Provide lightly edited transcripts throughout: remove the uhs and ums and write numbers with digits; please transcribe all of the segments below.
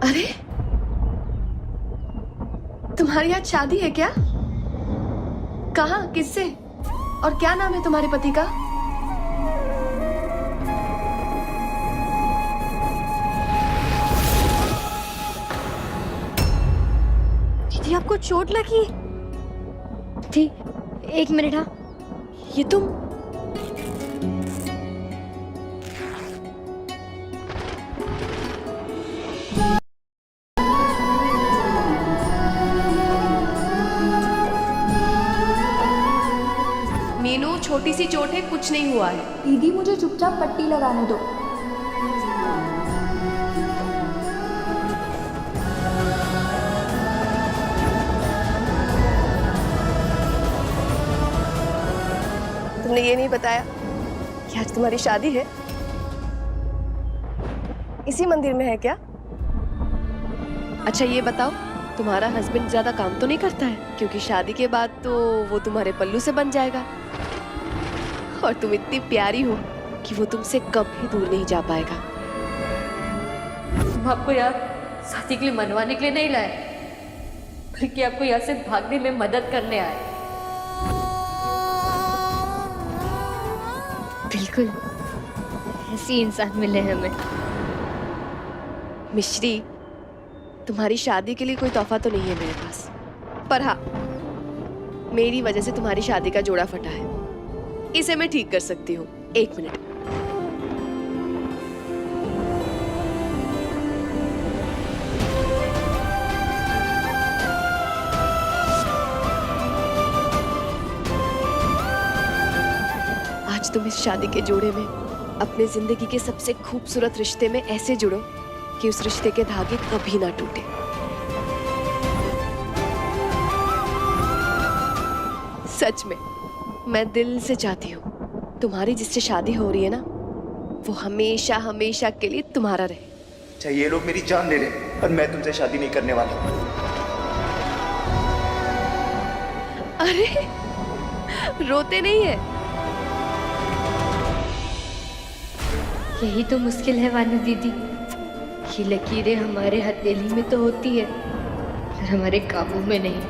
अरे, तुम्हारी आज शादी है क्या? कहाँ, किससे और क्या नाम है तुम्हारे पति का? दीदी आपको चोट लगी? दी, एक मिनट। हाँ, ये तुम? मीनू, छोटी सी चोट है, कुछ नहीं हुआ है। दीदी मुझे चुपचाप पट्टी लगाने दो। तुमने ये नहीं बताया कि आज तुम्हारी शादी है? इसी मंदिर में है क्या? अच्छा ये बताओ, तुम्हारा हस्बैंड ज्यादा काम तो नहीं करता है? क्योंकि शादी के बाद तो वो तुम्हारे पल्लू से बन जाएगा और तुम इतनी प्यारी हो कि वो तुमसे कभी दूर नहीं जा पाएगा। हम आपको यहाँ शादी के लिए मनवाने के लिए नहीं लाए, बल्कि आपको यहाँ से भागने में मदद करने आए। बिल्कुल ऐसी इंसान मिले हमें। मिश्री, तुम्हारी शादी के लिए कोई तोहफा तो नहीं है मेरे पास, पर हाँ, मेरी वजह से तुम्हारी शादी का जोड़ा फटा है, इसे मैं ठीक कर सकती हूँ। एक मिनट। आज तुम इस शादी के जोड़े में अपने जिंदगी के सबसे खूबसूरत रिश्ते में ऐसे जुड़ो कि उस रिश्ते के धागे कभी ना टूटे। सच में मैं दिल से चाहती हूँ तुम्हारी जिससे शादी हो रही है ना, वो हमेशा हमेशा के लिए तुम्हारा रहे। अच्छा, ये लोग मेरी जान ले रहे हैं और मैं तुमसे शादी नहीं करने वाला। अरे, रोते नहीं है? यही तो मुश्किल है वानी दीदी, ये लकीरें हमारे हथेली में तो होती है पर हमारे काबू में नहीं।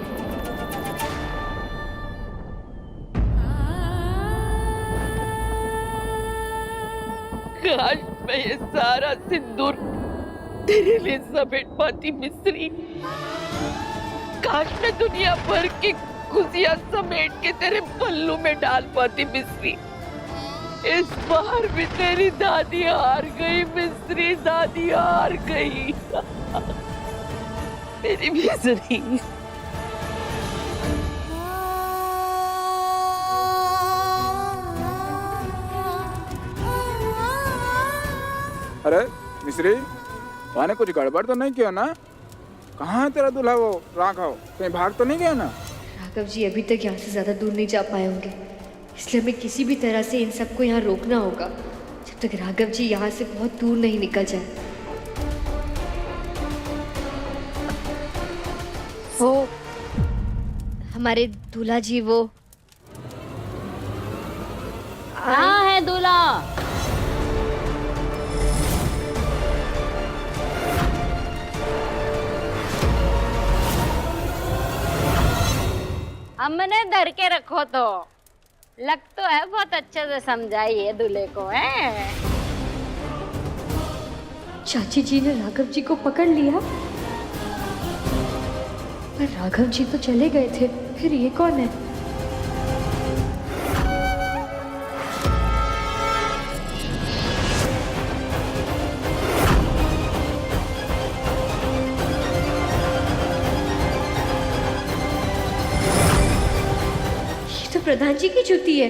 काश मैं ये सारा सिंदूर तेरे लिए समेट पाती मिस्री। काश मैं दुनिया भर की खुशियां समेट के तेरे पल्लू में डाल पाती मिस्री। इस बार भी तेरी दादी हार गई मिस्री, दादी हार गई। मेरी मिस्री। अरे मिश्री, वहाँ कुछ गड़बड़ तो नहीं किया ना? कहाँ है तेरा दूल्हा वो राघव? कहीं भाग तो नहीं गया ना? राघव जी अभी तक यहाँ से ज़्यादा दूर नहीं जा पाए होंगे, इसलिए हमें किसी भी तरह से इन सबको यहाँ रोकना होगा जब तक राघव जी यहाँ से बहुत दूर नहीं निकल जाए। वो हमारे दूल्हा जी, वो कहाँ है दूल्हा? हमने धर के रखो तो लग तो है बहुत अच्छे से समझाइए दूल्हे को है। चाची जी ने राघव जी को पकड़ लिया, पर राघव जी तो चले गए थे, फिर ये कौन है? प्रधान जी की जूती है।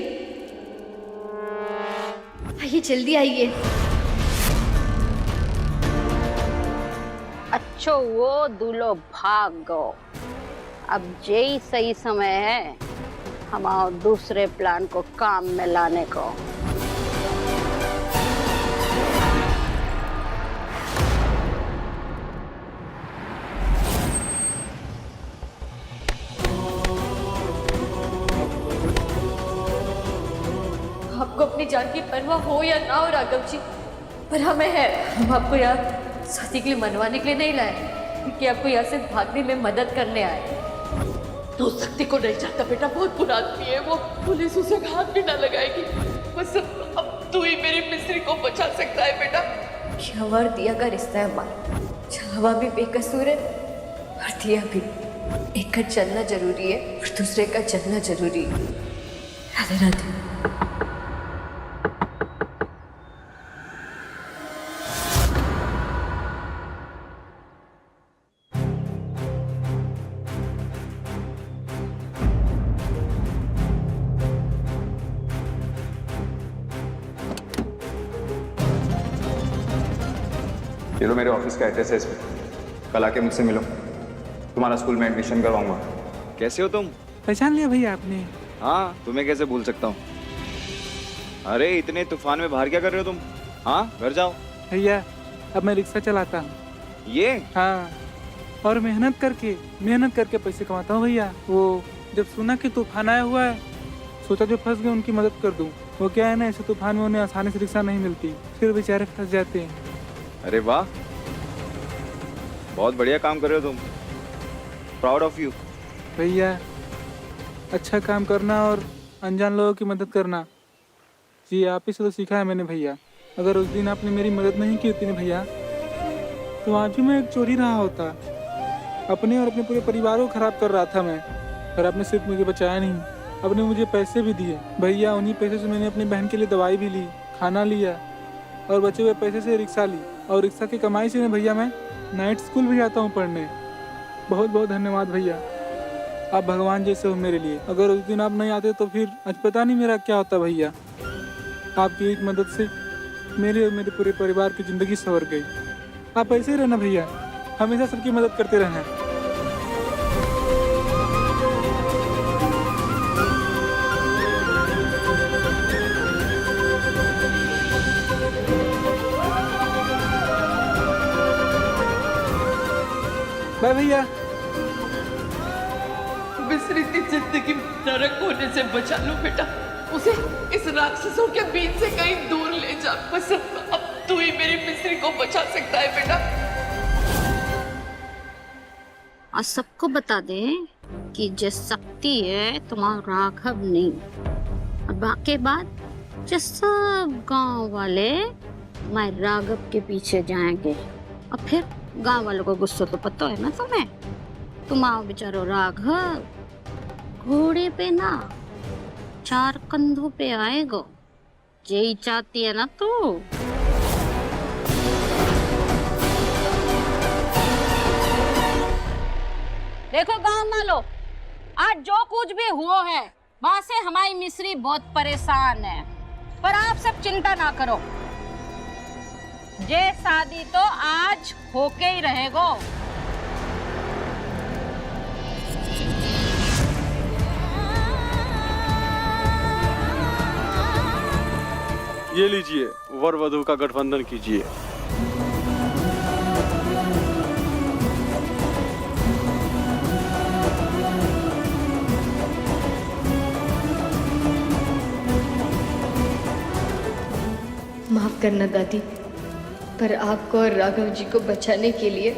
आइए जल्दी आइए। अच्छो वो दूल्हो भाग गो। अब यही सही समय है हमारे दूसरे प्लान को काम में लाने को। आपको अपनी जान की परवाह हो या ना हो राघव जी, पर हमें है। हम आपको यहाँ शादी के लिए मनवाने के लिए नहीं लाए कि आपको यहाँ से भागने में मदद करने आए। तो शक्ति को नहीं चाहता बेटा, बहुत बुरा आदमी है वो। पुलिस उसे हाथ भी ना लगाएगी। बस अब तू ही मेरी मिस्री को बचा सकता है बेटा। ये हमार दिया का रिश्ता है हमारा। छावा भी बेकसूर है और दिया भी। एक का चलना जरूरी है और दूसरे का चलना जरूरी है। राधे राधे। ये लो मेरे ऑफिस का एड्रेस है इसमें। कल आके मुझसे मिलो, तुम्हारा स्कूल में एडमिशन करवाऊंगा। कैसे हो तुम? पहचान लिया भैया आपने? हाँ, तुम्हें कैसे भूल सकता हूँ। अरे इतने तूफान में बाहर क्या कर रहे हो तुम? हाँ, घर जाओ। भैया अब मैं रिक्शा चलाता हूँ। ये हाँ, और मेहनत करके पैसे कमाता हूँ भैया। वो जब सुना कि तूफान आया हुआ है, सोचा जो फंस गए उनकी मदद कर दूँ। वो क्या है ना, ऐसे तूफान में उन्हें आसानी से रिक्शा नहीं मिलती, फिर बेचारे फंस जाते हैं। अरे वाह, बहुत बढ़िया काम कर रहे हो तुम। Proud of you. भैया अच्छा काम करना और अनजान लोगों की मदद करना, जी आप ही से तो सीखा है मैंने भैया। अगर उस दिन आपने मेरी मदद नहीं की होती ना भैया, तो आज भी मैं एक चोरी रहा होता। अपने और अपने पूरे परिवार को खराब कर रहा था मैं, पर आपने सिर्फ मुझे बचाया नहीं, आपने मुझे पैसे भी दिए भैया। उन्हीं पैसे से मैंने अपनी बहन के लिए दवाई भी ली, खाना लिया और बचे हुए पैसे से रिक्शा ली। और रिक्शा की कमाई से भैया मैं नाइट स्कूल भी जाता हूँ पढ़ने। बहुत बहुत धन्यवाद भैया, आप भगवान जैसे हो मेरे लिए। अगर उस दिन आप नहीं आते तो फिर आज पता नहीं मेरा क्या होता भैया। आपकी एक मदद से मेरे और मेरे पूरे परिवार की ज़िंदगी संवर गई। आप ऐसे ही रहना भैया, हमेशा सबकी मदद करते रहना। बाय भैया। मिस्री की जिंदगी नरक होने से बचा लो बेटा। उसे इस राक्षसों के बीच से कहीं दूर ले जा। बस अब तू ही मेरी मिस्री को बचा सकता है बेटा। और सबको बता दे कि जो शक्ति है तुम्हारा राघव नहीं। और बाकी बात जो सब गांव वाले मैं राघव के पीछे जाएंगे। और फिर गांव वालों को गुस्सा तो पता है ना तुम्हें। तुम आओ बेचारो राघव घोड़े पे ना 4 कंधों पे आएगा। यही चाहती है ना तू? देखो गांव वालों, आज जो कुछ भी हुआ है वहां से हमारी मिस्री बहुत परेशान है, पर आप सब चिंता ना करो। ये शादी तो आज होके ही रहेगा। ये लीजिए, वर वधू का गठबंधन कीजिए। माफ करना दादी, पर आपको और राघव जी को बचाने के लिए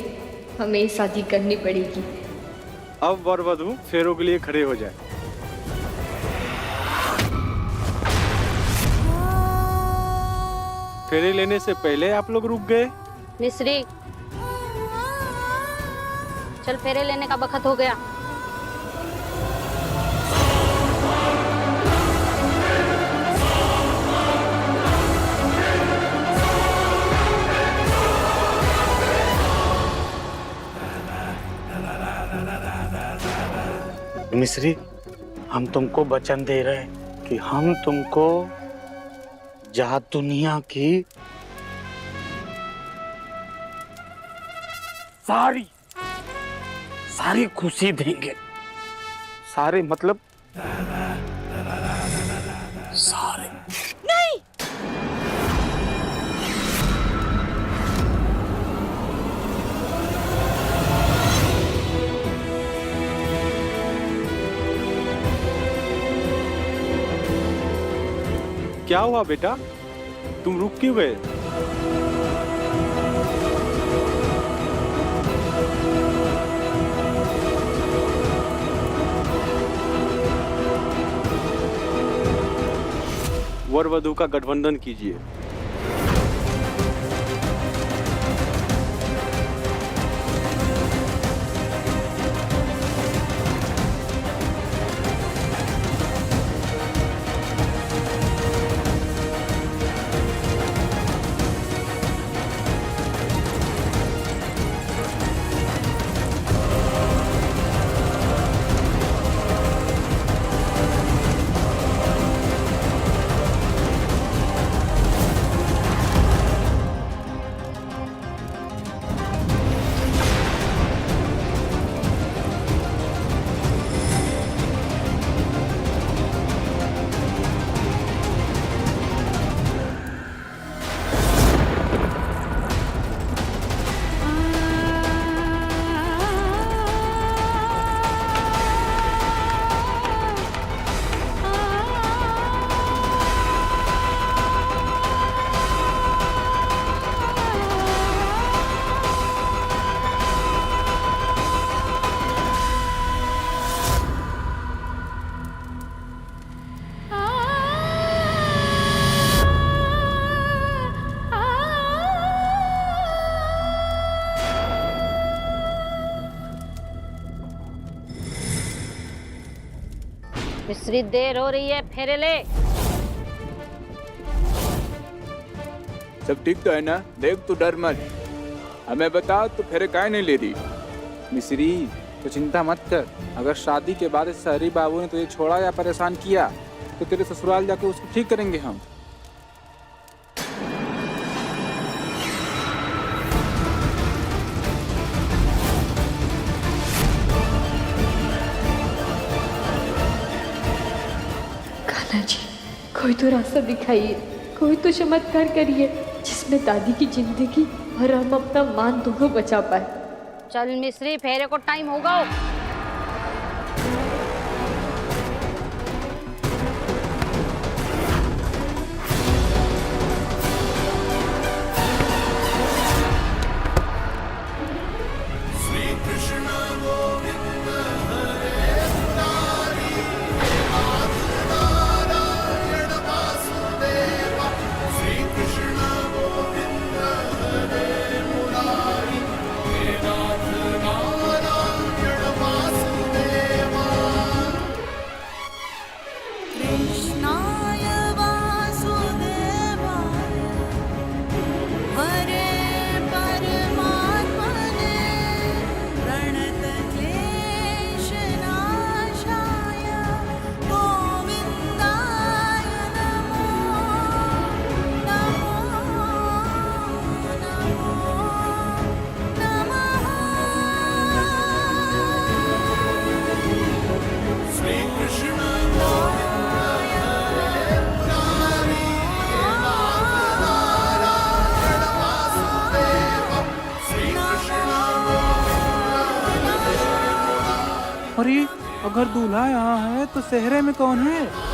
हमें ये शादी करनी पड़ेगी। अब वर वधू फेरों के लिए खड़े हो जाए। फेरे लेने से पहले आप लोग रुक गए। मिस्री, चल फेरे लेने का वक्त हो गया। मिस्री, हम तुमको वचन दे रहे हैं कि हम तुमको जहाँ दुनिया की सारी खुशी देंगे। सारे मतलब सारे। नहीं, क्या हुआ बेटा, तुम रुक क्यों गए? वर वधु का गठबंधन कीजिए। मिश्री देर हो रही है, फेरे ले। सब ठीक तो है ना? देख तू डर मत, हमें बता तू फेरे काहे नहीं ले रही? मिश्री तो चिंता मत कर, अगर शादी के बाद इस शहरी बाबू ने तुझे छोड़ा या परेशान किया तो तेरे ससुराल जाके उसको ठीक करेंगे हम। कान्हा जी, कोई तो रास्ता दिखाइए, कोई तो चमत्कार करिए जिसमें दादी की जिंदगी और हम अपना मान दोनों बचा पाए। चल मिश्री, फेरे को टाइम होगा। अरे अगर दूल्हा यहाँ है तो सेहरे में कौन है?